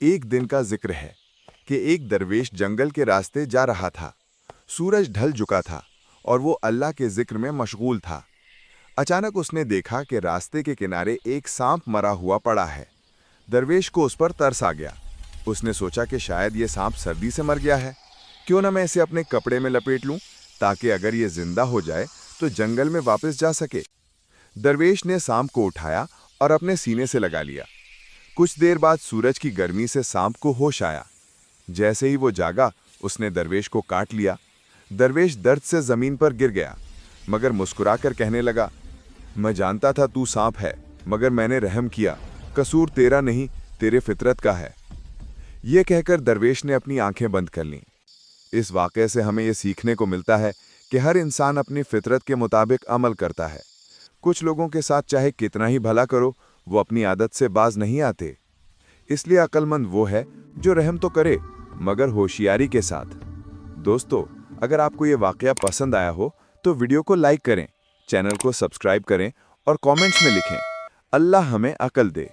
एक दिन का जिक्र है कि एक दरवेश जंगल के रास्ते जा रहा था। सूरज ढल चुका था और वो अल्लाह के जिक्र में मशगूल था। अचानक उसने देखा कि रास्ते के किनारे एक सांप मरा हुआ पड़ा है। दरवेश को उस पर तरस आ गया। उसने सोचा कि शायद ये सांप सर्दी से मर गया है। क्यों ना मैं इसे अपने कपड़े में लपेट लूं, ताकि अगर ये जिंदा हो जाए तो जंगल में वापस जा सके। दरवेश ने सांप को उठाया और अपने सीने से लगा लिया। कुछ देर बाद सूरज की गर्मी से सांप को होश आया। जैसे ही वो जागा, उसने दरवेश को काट लिया। दरवेश दर्द से जमीन पर गिर गया, मगर मुस्कुराकर कहने लगा, मैं जानता था तू सांप है, मगर मैंने रहम किया। कसूर तेरा नहीं, तेरे फितरत का है। ये कहकर दरवेश ने अपनी आंखें बंद कर लीं। इस वाक़े से हमें ये सीखने को मिलता है कि हर इंसान अपनी फितरत के मुताबिक अमल करता है। कुछ लोगों के साथ चाहे कितना ही भला करो, वो अपनी आदत से बाज नहीं आते। इसलिए अक्लमंद वो है जो रहम तो करे, मगर होशियारी के साथ। दोस्तों, अगर आपको ये वाक़या पसंद आया हो तो वीडियो को लाइक करें, चैनल को सब्सक्राइब करें और कमेंट्स में लिखें, अल्लाह हमें अक्ल दे।